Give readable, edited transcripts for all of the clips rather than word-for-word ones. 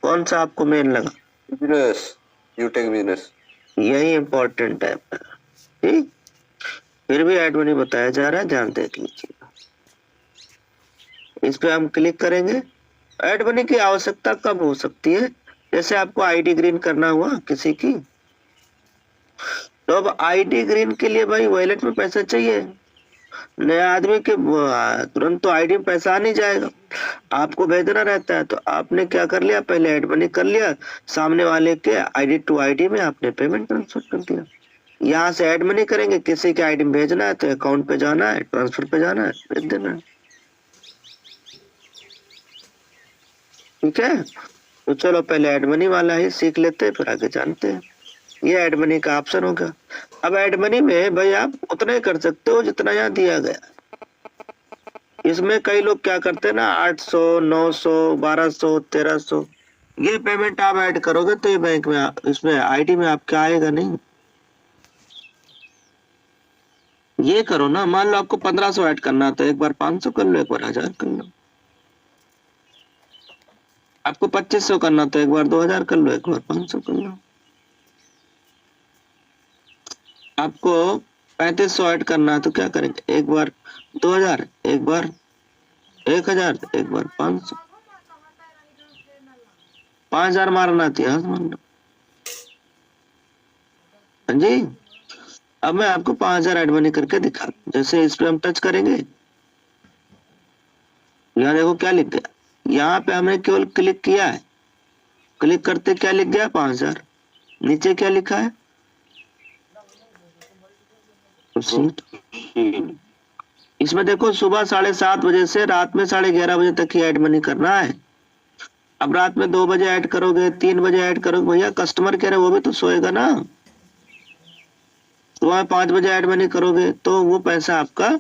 कौन सा आपको मेन लगा? Business, यूटेक business. यही इम्पोर्टेंट है। ठीक, फिर भी ऐड मनी बताया जा रहा है, ध्यान देख लीजिए। इस पे हम क्लिक करेंगे। ऐड मनी की आवश्यकता कब हो सकती है? जैसे आपको आईडी ग्रीन करना हुआ किसी की, तो अब आईडी ग्रीन के लिए भाई वॉलेट में पैसा चाहिए। नया आदमी के तुरंत तो आईडी में पैसा आ नहीं जाएगा, आपको भेजना रहता है। तो आपने क्या कर लिया, पहले ऐड मनी कर लिया, सामने वाले के आईडी टू आईडी में आपने पेमेंट ट्रांसफर कर दिया। यहाँ से ऐड मनी करेंगे, किसी के आईडी में भेजना है तो अकाउंट पे जाना है, ट्रांसफर पे जाना है, भेज देना है। ठीक है, तो चलो पहले ऐड मनी वाला ही सीख लेते हैं, फिर आगे जानते हैं। ये ऐड मनी का ऑप्शन होगा। अब ऐड मनी में भाई आप उतना ही कर सकते हो जितना यहाँ दिया गया। इसमें कई लोग क्या करते हैं ना, 800, 900, 1200, 1300, ये पेमेंट आप ऐड करोगे तो ये बैंक में इसमें आईडी में आपका आएगा नहीं। ये करो ना, मान लो आपको 1500 ऐड करना तो एक बार 500 कर लो, एक बार 1000 कर लो। आपको 2500 करना तो एक बार 2000 कर लो, एक बार 500 कर लो। आपको 3500 ऐड करना है तो क्या करेंगे, एक बार 2000, एक बार 1000, एक बार 500। 5000 मारना थी, हाँ मान लो। हाँ जी, अब मैं आपको 5000 ऐड मनी करके दिखा। जैसे इस पे हम टच करेंगे, यहाँ देखो क्या लिख गया। यहाँ पे हमने केवल क्लिक किया है, क्लिक करते क्या लिख गया, 5000। नीचे क्या लिखा है, इसमें देखो सुबह 7:30 बजे से रात में 11:30 बजे तक ही ऐड मनी करना है। अब रात में 2 बजे ऐड करोगे, 3 बजे ऐड करोगे, भैया कस्टमर कह रहे वो भी तो सोएगा ना। सुबह 5 बजे ऐड मनी करोगे तो वो पैसा आपका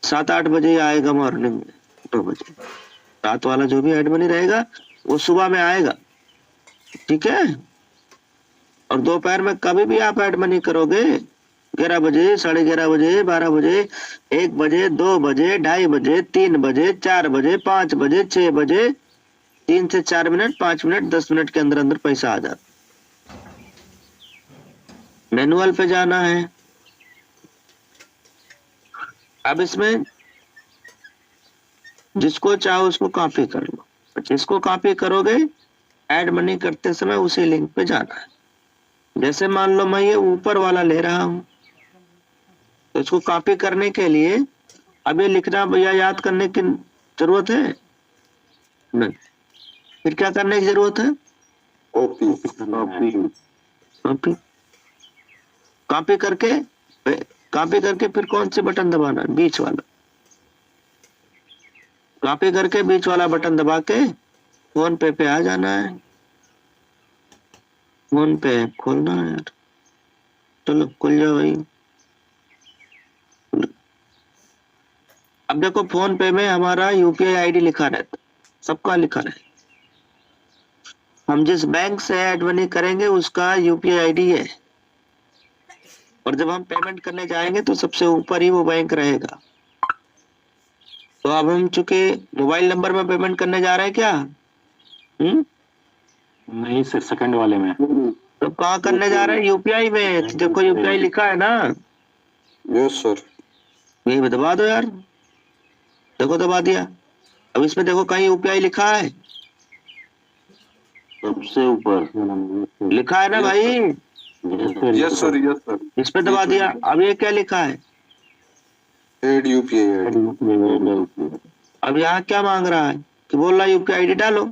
7-8 बजे ही आएगा, मॉर्निंग में 2 बजे। रात वाला जो भी ऐड मनी रहेगा वो सुबह में आएगा। ठीक है, और दोपहर में कभी भी आप ऐड मनी करोगे, 11 बजे, 11:30 बजे, 12 बजे, 1 बजे, 2 बजे, 2:30 बजे, 3 बजे, 4 बजे, 5 बजे, 6 बजे, 3 से 4 मिनट, 5 मिनट, 10 मिनट के अंदर अंदर पैसा आ जाता। मैनुअल पे जाना है। अब इसमें जिसको चाहो उसको कॉपी कर लो। जिसको कॉपी करोगे, ऐड मनी करते समय उसी लिंक पे जाना है। जैसे मान लो मैं ये ऊपर वाला ले रहा हूं, तो इसको कॉपी करने के लिए अब ये लिखना भैया याद करने की जरूरत है नहीं। फिर क्या करने की जरूरत है, कॉपी। कॉपी। कॉपी करके, कॉपी करके फिर कौन से बटन दबाना है, बीच वाला। कॉपी करके बीच वाला बटन दबा के फोन पे आ जाना है। फोन पे खोलना है यार, चलो खुल जाओ भाई। अब देखो फोन पे में हमारा यूपीआई आईडी लिखा रहता, सबका लिखा रहता। हम जिस बैंक से ऐड मनी करेंगे उसका यूपीआई आईडी है, और जब हम पेमेंट करने जाएंगे तो सबसे ऊपर ही वो बैंक रहेगा। तो अब हम चूंकि मोबाइल नंबर में पेमेंट करने जा रहे हैं क्या, नहीं सर, सेकंड वाले में। तो कहाँ करने जा रहे हैं, यूपीआई में। देखो यूपीआई लिखा है ना, यस सर। यही दबा दो यार, देखो दबा दिया। अब इसमें देखो कहीं यूपीआई लिखा है, सबसे ऊपर लिखा है ना भाई, यस सर, यस सर। इस पे दबा दिया। अब ये क्या लिखा है, एड यूपीआई आईडी। अब यहाँ क्या मांग रहा है कि बोल रहा है यूपीआई आईडी डालो,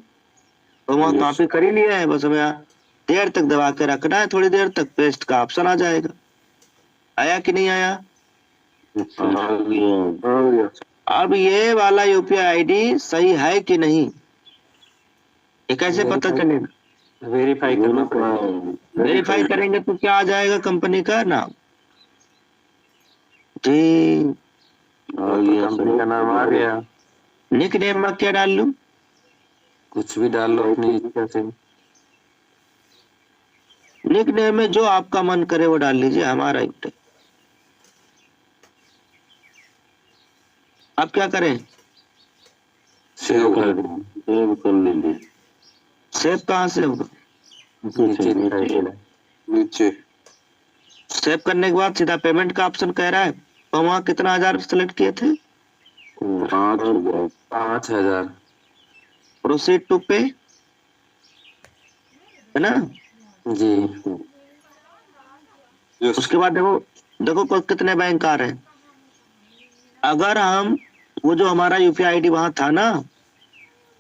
तो वहाँ कॉपी कर ही लिया है। बस हमें यहाँ देर तक दबा के रखना है, थोड़ी देर तक पेस्ट का ऑप्शन आ जाएगा। आया कि नहीं आया? अब ये वाला यूपीआई आईडी सही है कि नहीं, ये कैसे पता चलेगा, वेरीफाई करना पड़ेगा। वेरीफाई करेंगे तो क्या आ जाएगा, कंपनी का नाम जी, कंपनी का नाम आ गया। निक नेम में क्या डाल लूं, कुछ भी डाल लो अपनी इच्छा से। निक नेम में जो आपका मन करे वो डाल लीजिए, हमारा ही। अब क्या करें, सेव कर लीजिए। सेव कहाँ से होगा? नीचे दिखाई दे रहा है। नीचे सेव करने के बाद सीधा पेमेंट का ऑप्शन कह रहा है, तो वहाँ कितना 1000 सेलेक्ट किए थे? 5,000 5,000। प्रोसीड टू पे, है ना? जी। यस उसके बाद देखो देखो कितने बैंक आ रहे हैं। अगर हम वो जो हमारा यूपीआई आईडी वहां था ना,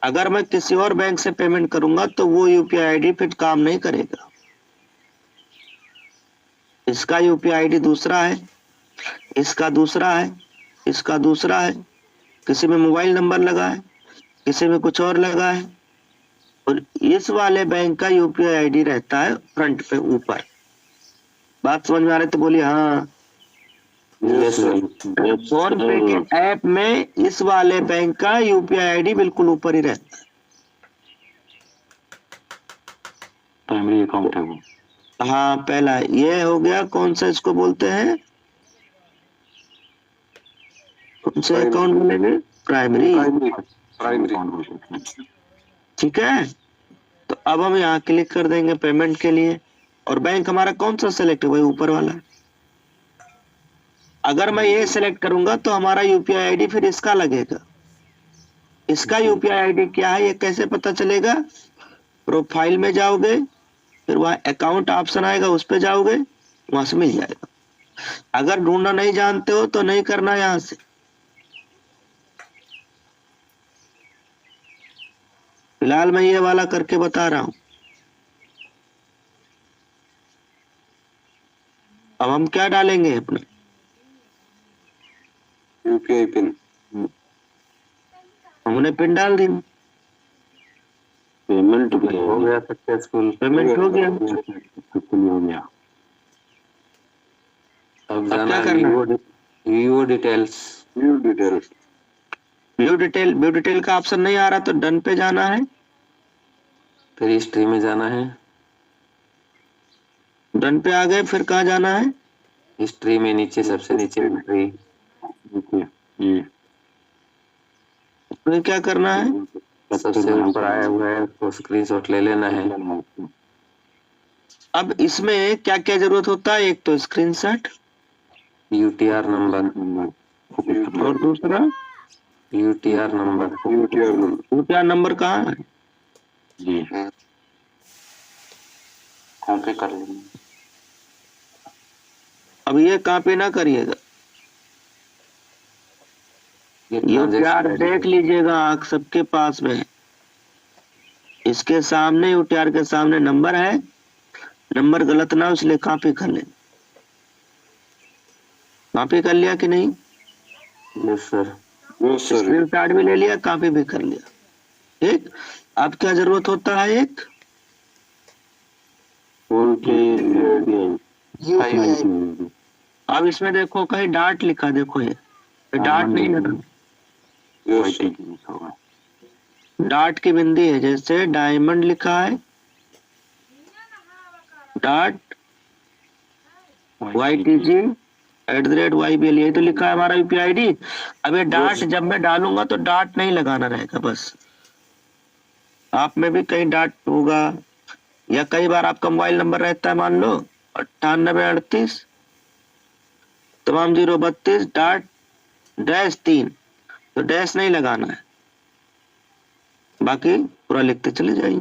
अगर मैं किसी और बैंक से पेमेंट करूंगा तो वो यूपीआई आईडी फिर काम नहीं करेगा। इसका यूपीआई आईडी दूसरा है, इसका दूसरा है, इसका दूसरा है, किसी में मोबाइल नंबर लगा है, किसी में कुछ और लगा है, और इस वाले बैंक का यूपीआई आईडी रहता है फ्रंट पे ऊपर। बात समझ में आ रही तो बोलिए हाँ। Yes sir. फोन पे के ऐप में इस वाले बैंक का यूपीआई आईडी बिल्कुल ऊपर ही रहता है। प्राइमरी अकाउंट है वो। हाँ, पहला ये हो गया। कौन सा इसको बोलते हैं? कौन से अकाउंट बोलेंगे? प्राइमरी। प्राइमरी ठीक है, तो अब हम यहाँ क्लिक कर देंगे पेमेंट के लिए, और बैंक हमारा कौन सा सेलेक्ट है? वही ऊपर वाला। अगर मैं ये सेलेक्ट करूंगा तो हमारा यूपीआई आईडी फिर इसका लगेगा। इसका यूपीआई आईडी क्या है ये कैसे पता चलेगा? प्रोफाइल में जाओगे, फिर वहां अकाउंट ऑप्शन आएगा, उस पे जाओगे, वहां से मिल जाएगा। अगर ढूंढना नहीं जानते हो तो नहीं करना यहां से। फिलहाल मैं ये वाला करके बता रहा हूं। अब हम क्या डालेंगे अपना? यूपीआई पिन हमने पिन डाल दी, पेमेंट हो गया सक्सेसफुल। पेमेंट हो गया। हो गया। अब क्या जाना करना है? View details. View details view detail का ऑप्शन नहीं आ रहा तो डन पे जाना है। फिर हिस्ट्री में जाना है। डन पे आ गए, फिर कहाँ जाना है? हिस्ट्री में नीचे सबसे नीचे हिस्ट्री। फिर क्या करना है? सबसे ऊपर आया हुआ है उसको स्क्रीनशॉट ले लेना है। अब इसमें क्या क्या जरूरत होता है? एक तो स्क्रीनशॉट, यूटीआर नंबर और दूसरा यूटीआर नंबर। यूटीआर नंबर कहाँ है? जी कॉपी कर लेंगे। अब ये कॉपी ना करिएगा, यूटीआर देख लीजिएगा, आंख सबके पास में है। इसके सामने यूटीआर के सामने नंबर है, नंबर गलत ना हो इसलिए कॉपी कर ले। कॉपी कर लिया कि नहीं? Yes sir. स्क्रीनशॉट भी ले लिया, कॉपी भी कर लिया। ठीक, अब क्या जरूरत होता है? एक अब इसमें देखो कहीं डाट लिखा, देखो ये डाट नहीं लगा, डाट की बिंदी है। जैसे डायमंड लिखा है, डाट YTG@YBL, यही तो लिखा है हमारा यूपीआई आईडी। अब ये डाट जब मैं डालूंगा तो डाट नहीं लगाना रहेगा, बस आप में भी कहीं डाट होगा, या कई बार आपका मोबाइल नंबर रहता है, मान लो 9838 तमाम 032 -3, तो डैश नहीं लगाना है, बाकी पूरा लिखते चले जाइए।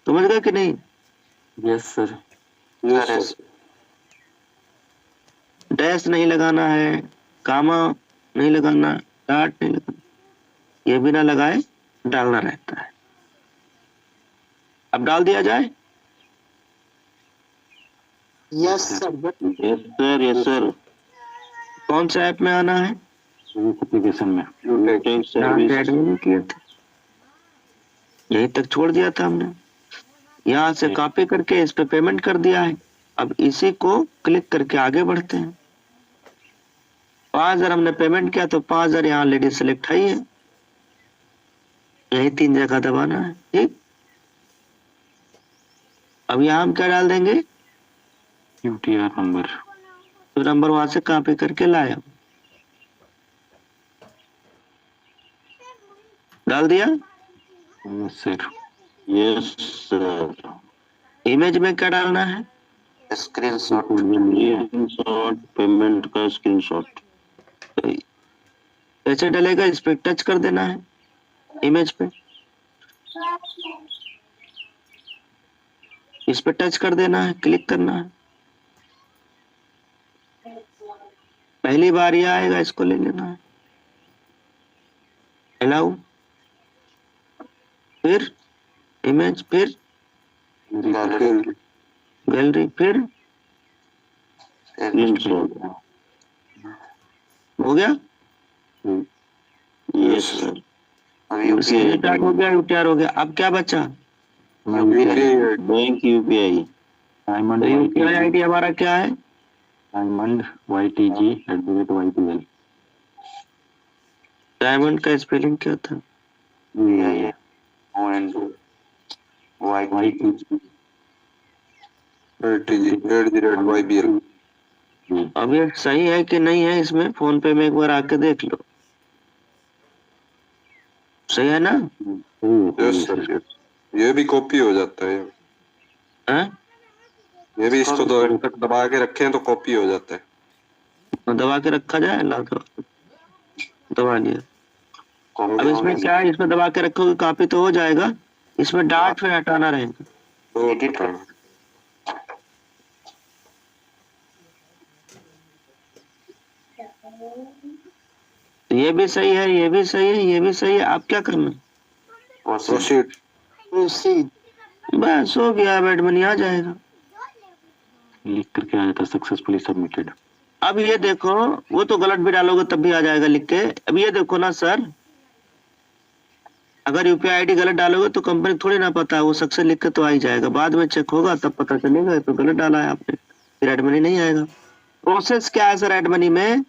समझ गए कि नहीं? Yes sir. डैश नहीं लगाना है, कामा नहीं लगाना, डाट नहीं लगाना, ये बिना लगाए डालना रहता है। अब डाल दिया जाए। Yes sir. Yes sir. कौन सा ऐप में आना है? एप्लीकेशन में एडमिन किए थे, यहीं तक छोड़ दिया था हमने। यहाँ से कॉपी करके इस पे पेमेंट कर दिया है। अब इसी को क्लिक करके आगे बढ़ते हैं। 5000 हमने पेमेंट किया तो 5000 यहाँ लेडी सेलेक्ट है, यही 3 जगह दबाना है। ठीक, अब यहाँ हम क्या डाल देंगे? UTR number. तो नंबर वहां से कॉपी करके लाया, डाल दिया। Yes sir. Yes sir. Image में क्या डालना है? स्क्रीनशॉट। स्क्रीनशॉट, पेमेंट का स्क्रीनशॉट। कैसे डलेगा? इस पे टच कर देना है, इमेज पे, इस पे टच कर देना है, क्लिक करना है। पहली बार ये आएगा, इसको ले लेना है, अलाउ, फिर इमेज, फिर गैलरी, फिर स्क्रीनशॉट। हो गया। Yes sir. स्क्रीनशॉट हो गया, यूटीआर हो गया। अब क्या बचा? Bank UPI. तो यूपीआई आईडी हमारा क्या है? Diamond YTG@YTL। डायमंड का स्पेलिंग क्या था? YTG@YBL। अब ये सही है कि नहीं है, इसमें फोन पे में एक बार आके देख लो। सही है ना? Yes sir. ये भी कॉपी हो जाता है। हाँ? ये भी इसको दबा के रखें तो कॉपी हो जाता है। तो दबा के रखा जाए, ला दो, दबा लिया। अब इसमें क्या है, इसमें दबा के रखोगे कॉपी तो हो जाएगा, इसमें डाट फिर हटाना रहेगा। ये भी सही है, ये भी सही है, ये भी सही है। आप क्या करना? प्रोसीड। बस हो गया, एड मनी आ जाएगा। लिख करके आया था सक्सेसफुली सबमिटेड। अब ये देखो, वो तो गलत भी डालोगे तब भी आ जाएगा लिख के। अब ये देखो ना सर, अगर यूपीआई आईडी गलत डालोगे तो कंपनी थोड़ी ना पता है, वो सक्सेस लिख के तो आ ही जाएगा, बाद में चेक होगा तब पता चलेगा तो गलत डाला है आपने, फिर एड मनी नहीं आएगा। प्रोसेस क्या है सर एड मनी में,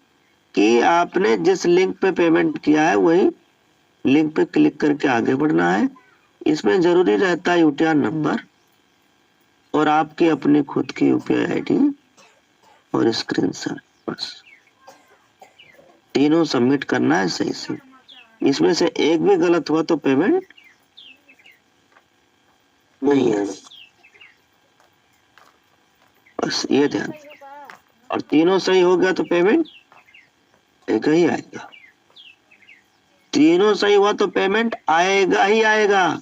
कि आपने जिस लिंक पे पेमेंट किया है वही लिंक पे क्लिक करके आगे बढ़ना है। इसमें जरूरी रहता है यूटीआर नंबर और आपकी अपनी खुद की यूपीआई आईडी और स्क्रीनशॉट, बस तीनों सबमिट करना है सही से। इसमें से एक भी गलत हुआ तो पेमेंट नहीं है, बस ये ध्यान। और तीनों सही हो गया तो पेमेंट एक ही आएगा। तीनों सही हुआ तो पेमेंट आएगा ही आएगा,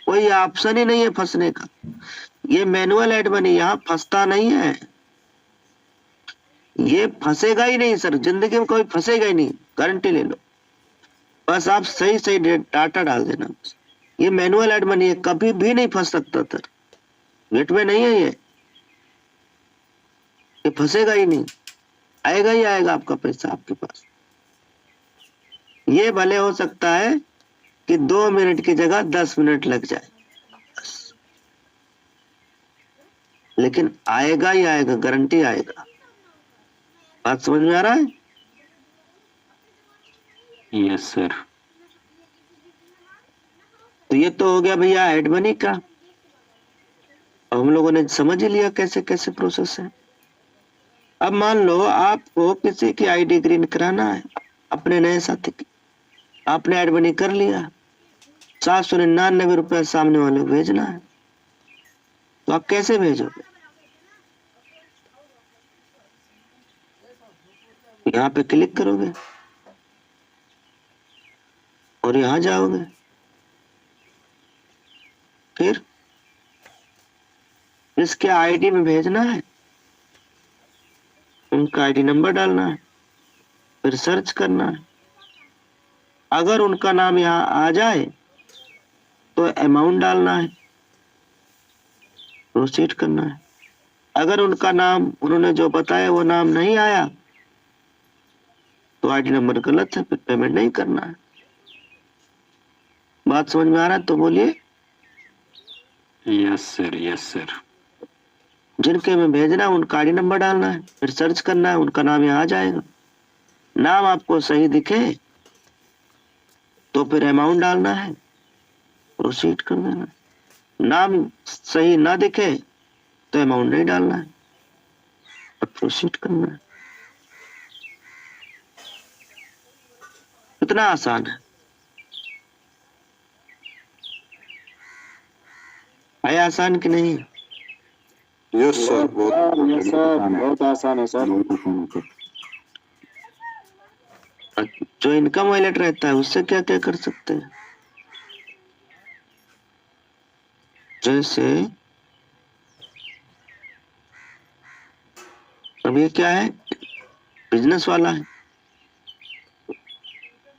कोई ऑप्शन ही नहीं है फंसने का। ये मैनुअल एड मनी यहाँ फंसता नहीं है, ये फंसेगा ही नहीं सर, जिंदगी में कोई फंसेगा ही नहीं, गारंटी ले लो। बस आप सही सही डाटा डाल देना, बस। ये मैनुअल एड मनी है, कभी भी नहीं फंस सकता सर, गेटवे नहीं है ये फंसेगा ही नहीं, आएगा ही आएगा आपका पैसा आपके पास। ये भले हो सकता है कि 2 मिनट की जगह 10 मिनट लग जाए, बस, लेकिन आएगा ही आएगा, गारंटी आएगा। बात समझ में आ रहा है? Yes sir. तो ये तो हो गया भैया एड मनी का। अब हम लोगों ने समझ ही लिया कैसे कैसे प्रोसेस है। अब मान लो आपको किसी की आईडी ग्रीन कराना है, अपने नए साथी की, आपने एड मनी कर लिया, 799 रुपया सामने वाले को भेजना है, तो आप कैसे भेजोगे? यहाँ पे क्लिक करोगे और यहाँ जाओगे, फिर इसके आईडी में भेजना है, उनका आईडी नंबर डालना है, फिर सर्च करना है। अगर उनका नाम यहाँ आ जाए तो अमाउंट डालना है, प्रोसीड करना है। अगर उनका नाम, उन्होंने जो बताया वो नाम नहीं आया तो आईडी नंबर गलत है, फिर पेमेंट नहीं करना है। बात समझ में आ रहा है तो बोलिए। Yes sir, yes sir. जिनके में भेजना है उनका आईडी नंबर डालना है, फिर सर्च करना है, उनका नाम यहाँ आ जाएगा। नाम आपको सही दिखे तो फिर अमाउंट डालना है, प्रोसीड कर देना है। नाम सही ना दिखे तो अमाउंट नहीं डालना है और प्रोसीड करना है। कितना आसान है। है आसान कि नहीं? यस सर, बहुत यस सर, बहुत आसान है सर। बहुत आसान है सर। जो इनकम वॉलेट रहता है उससे क्या क्या कर सकते हैं? जैसे अब ये क्या है, बिजनेस वाला है।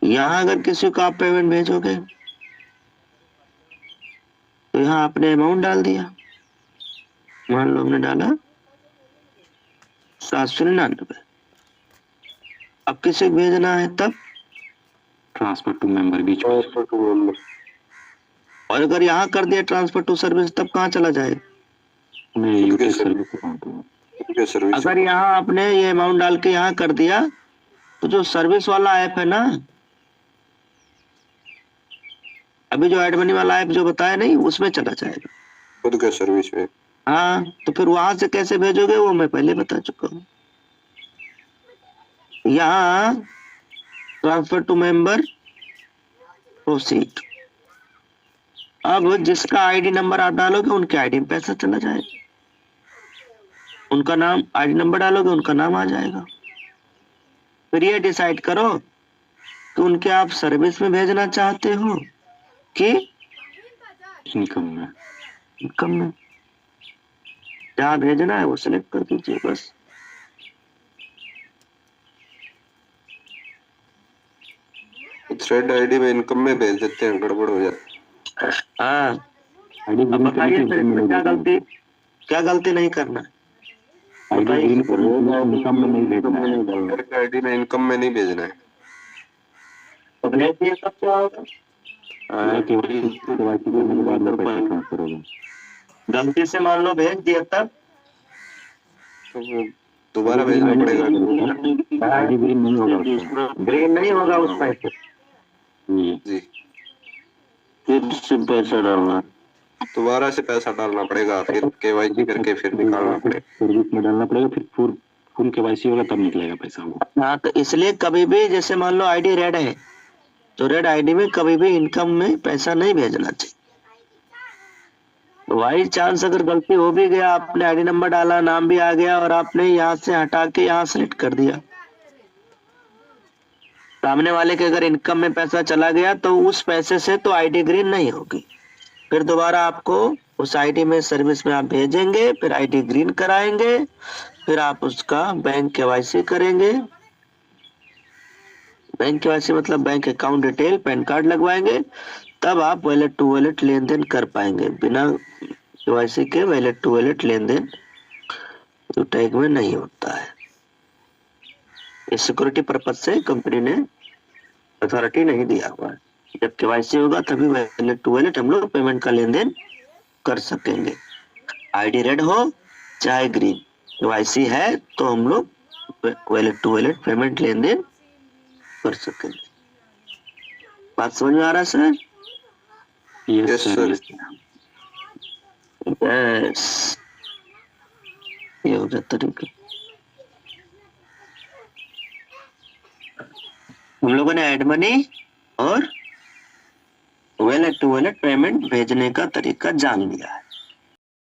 यहाँ अगर किसी को आप पेमेंट भेजोगे तो यहाँ आपने अमाउंट डाल दिया, मान लो हमने डाला 799। अब किसी को भेजना है तब ट्रांसफर टू मेंबर बीच में। और अगर यहाँ कर दिया ट्रांसफर टू सर्विस तब कहाँ चला जाएगा? मेरे यूट्यूब सर्विस अकाउंट में। उनके सर्विस। अगर यहाँ आपने ये अमाउंट डाल के यहाँ कर दिया तो जो सर्विस वाला ऐप है ना, अभी जो एड मनी वाला ऐप जो बताया नहीं, उसमें चला जाएगा। खुद के सर्विस में। हाँ, तो फिर वहां से कैसे भेजोगे वो मैं पहले बता चुका हूँ। यहाँ ट्रांसफर टू मेंबर प्रोसीड। अब जिसका आईडी नंबर आप डालोगे उनके आईडी में पैसा चला जाएगा, उनका नाम आईडी नंबर डालोगे उनका नाम आ जाएगा। फिर ये डिसाइड करो कि उनके आप सर्विस में भेजना चाहते हो कि इनकम में। इनकम में। जहाँ भेजना है वो सिलेक्ट कर दीजिए बस। थ्रेड आईडी में इनकम में भेज देते हैं, गड़बड़ हो जाती है। हाँ, आईडी अब बताइए फिर इसमें क्या गलती नहीं करना है? आईडी ग्रीन पर इनकम में नहीं भेजना है। थ्रेड आईडी में इनकम में नहीं भेजना है। तो भेज दिए तब क्या होगा? केवाईसी करने के बाद में पैसा ट्रांसफर होगा। गलती से मान लो भेज दिया तब तो वो दोबारा भेजना पड़ेगा। आईडी ग्रीन नहीं होगा उसका। ग्रीन नहीं होगा उस पैसे, जी, फिर से पैसा डालना। दोबारा से पैसा डालना पड़ेगा, फिर केवाईसी करके फिर निकालना पड़ेगा। सर्विस में डालना पड़ेगा, फिर फुल केवाईसी होगा तब निकलेगा पैसा वो। हाँ, तो इसलिए कभी भी जैसे मान लो आईडी रेड है तो रेड आईडी में कभी भी इनकम में पैसा नहीं भेजना चाहिए। बाई चांस अगर गलती हो भी गया, आपने आईडी नंबर डाला, नाम भी आ गया और आपने यहाँ से हटा के यहाँ सेलेक्ट कर दिया, सामने वाले के अगर इनकम में पैसा चला गया तो उस पैसे से तो आईडी ग्रीन नहीं होगी। फिर दोबारा आपको उस आईडी में सर्विस में आप भेजेंगे, फिर आईडी ग्रीन कराएंगे, फिर आप उसका बैंक केवाईसी करेंगे। बैंक केवाईसी मतलब bank account detail, PAN card लगवाएंगे, तब आप वॉलेट टू वॉलेट लेन देन कर पाएंगे। बिना केवाईसी के वॉलेट टू वॉलेट लेन देन तो टैग में नहीं होता है। इस सिक्योरिटी पर्पज से कंपनी ने अथॉरिटी नहीं दिया हुआ है। जब केवाईसी होगा तभी वॉलेट टू वॉलेट हम लोग पेमेंट का लेन देन कर सकेंगे। आईडी रेड हो चाहे ग्रीन, केवाईसी है तो हम लोग वॉलेट टू वॉलेट पेमेंट लेन देन कर सकेंगे। बात समझ में आ रहा है सर? Yes sir. यस, ये हो गया तरीका। हम लोगों ने एड मनी और वॉलेट टू वॉलेट पेमेंट भेजने का तरीका जान लिया है।